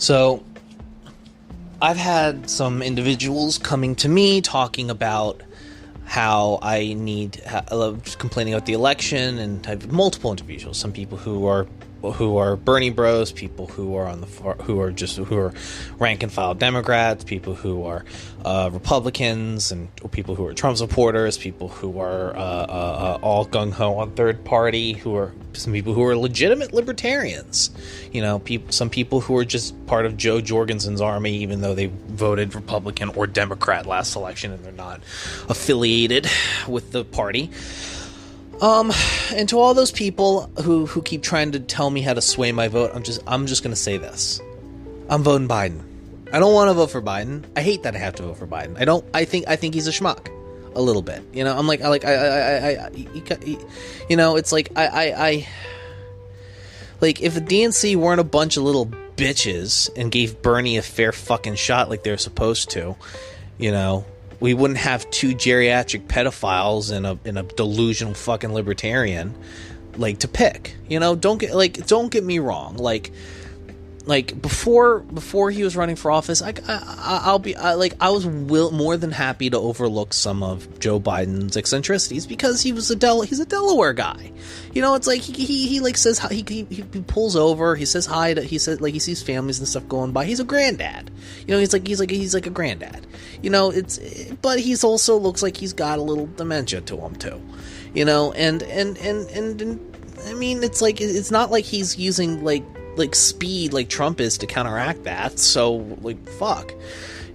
So I've had some individuals coming to me talking about how I need complaining about the election, and I've multiple individuals. Some people who are Bernie bros, people who are on the far, who are rank and file Democrats, people who are Republicans, and people who are Trump supporters, people who are all gung ho on third party, some people who are legitimate libertarians. Some people who are just part of Joe Jorgensen's army, even though they voted Republican or Democrat last election and they're not affiliated with the party. And to all those people who keep trying to tell me how to sway my vote, I'm just gonna say this. I'm voting Biden. I don't want to vote for Biden. I hate that I have to vote for Biden. I think he's a schmuck. A little bit. I'm like, it's like, like, if the DNC weren't a bunch of little bitches and gave Bernie a fair fucking shot like they're supposed to, we wouldn't have two geriatric pedophiles and a delusional fucking libertarian, like, to pick. Don't get me wrong. Like before he was running for office, I was more than happy to overlook some of Joe Biden's eccentricities because he's a Delaware guy. It's like he like says he pulls over, he says hi to, he says, like, he sees families and stuff going by. He's a granddad. He's like a granddad. But he's also looks like he's got a little dementia to him too. And I mean, it's like, it's not like he's using like speed like Trump is to counteract that. So, like, fuck,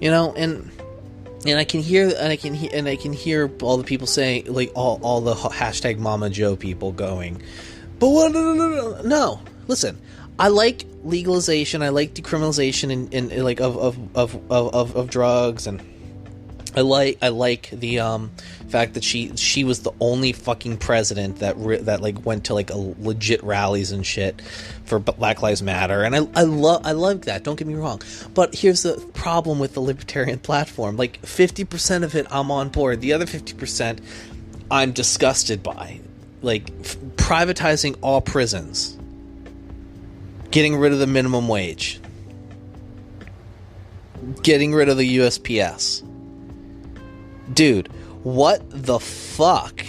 and I can hear all the people saying, like, all the hashtag Mama Joe people going, but what? No, listen. I like legalization. I like decriminalization and like of drugs, and I like the fact that she was the only fucking president that like went to like a legit rallies and shit for Black Lives Matter, and I love that. Don't get me wrong, but here's the problem with the libertarian platform: like 50% of it I'm on board, the other 50% I'm disgusted by, like privatizing all prisons, getting rid of the minimum wage, getting rid of the USPS. Dude, what the fuck?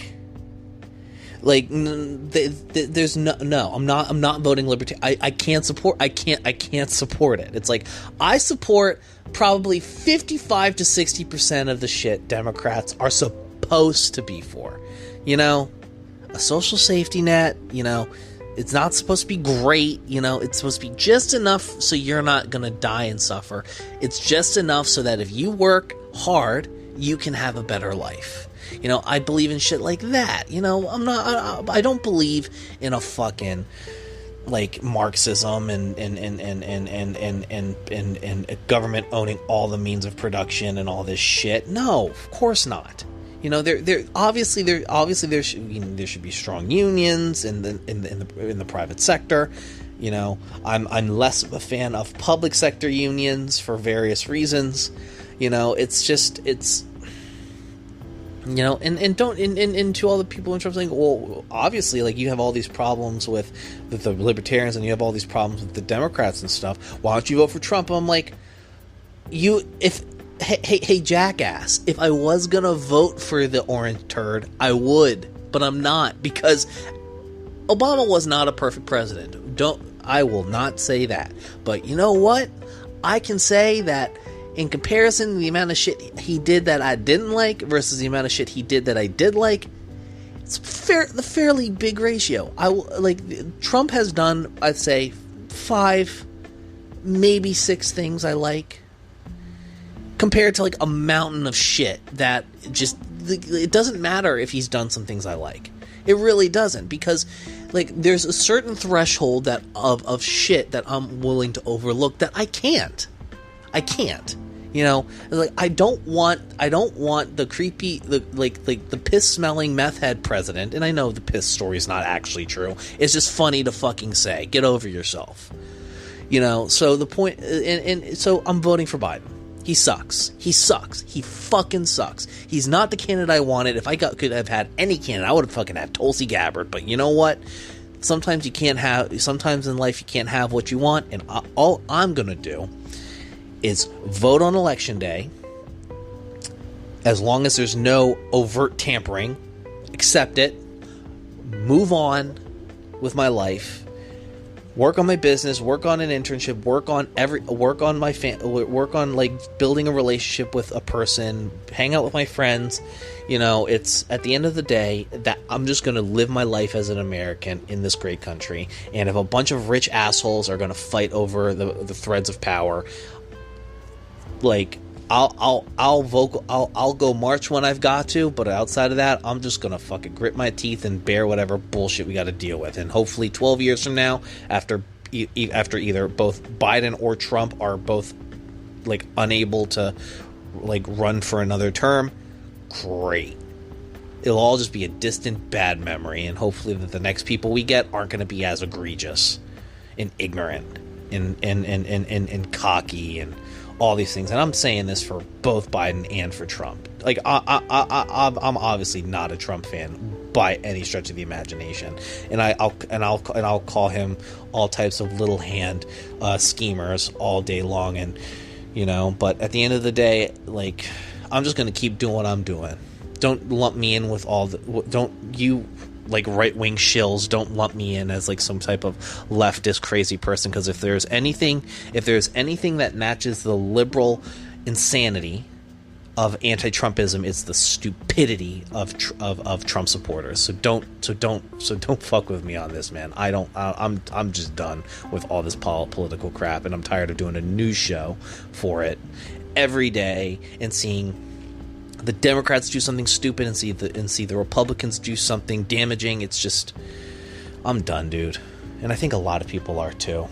Like, there's no. I'm not voting libertarian. I can't support it. It's like, I support probably 55 to 60% of the shit Democrats are supposed to be for. A social safety net. It's not supposed to be great. It's supposed to be just enough so you're not gonna die and suffer. It's just enough so that if you work hard, you can have a better life. I believe in shit like that. I don't believe in a fucking like Marxism and government owning all the means of production and all this shit. No, of course not. There should be strong unions in the private sector. I'm less of a fan of public sector unions for various reasons. And to all the people in Trump saying, well, obviously, like, you have all these problems with the libertarians and you have all these problems with the Democrats and stuff. Why don't you vote for Trump? I'm like, hey, jackass, if I was gonna vote for the orange turd, I would, but I'm not, because Obama was not a perfect president. I will not say that. But you know what? I can say that in comparison to the amount of shit he did that I didn't like versus the amount of shit he did that I did like, it's the fairly big ratio. Trump has done, I'd say, 5, maybe 6 things I like, compared to like a mountain of shit that just, it doesn't matter if he's done some things I like. It really doesn't, because like there's a certain threshold that of shit that I'm willing to overlook that I can't. Like, I don't want the creepy, the piss smelling meth head president. And I know the piss story is not actually true. It's just funny to fucking say. Get over yourself. So the point, and so I'm voting for Biden. He sucks. He fucking sucks. He's not the candidate I wanted. If I could have had any candidate, I would have fucking had Tulsi Gabbard. But you know what? sometimes in life you can't have what you want, and all I'm gonna do is vote on election day. As long as there's no overt tampering, accept it, move on with my life, work on my business, work on an internship, work on like building a relationship with a person, hang out with my friends. You know, it's at the end of the day that I'm just going to live my life as an American in this great country. And if a bunch of rich assholes are going to fight over the threads of power, like, I'll go march when I've got to, but outside of that, I'm just gonna fucking grit my teeth and bear whatever bullshit we got to deal with. And hopefully, 12 years from now, after either both Biden or Trump are both like unable to like run for another term, great. It'll all just be a distant bad memory, and hopefully that the next people we get aren't going to be as egregious and ignorant and cocky and all these things. And I'm saying this for both Biden and for Trump. Like, I'm obviously not a Trump fan by any stretch of the imagination, and I'll call him all types of little hand schemers all day long. And you know, but at the end of the day, like, I'm just gonna keep doing what I'm doing. Don't lump me in with all the. Don't you, like, right-wing shills, don't lump me in as like some type of leftist crazy person, because if there's anything that matches the liberal insanity of anti-Trumpism, it's the stupidity of Trump supporters. So don't fuck with me on this, man. I'm just done with all this political crap, and I'm tired of doing a news show for it every day and seeing the Democrats do something stupid and see the Republicans do something damaging. It's just, I'm done, dude. And I think a lot of people are too.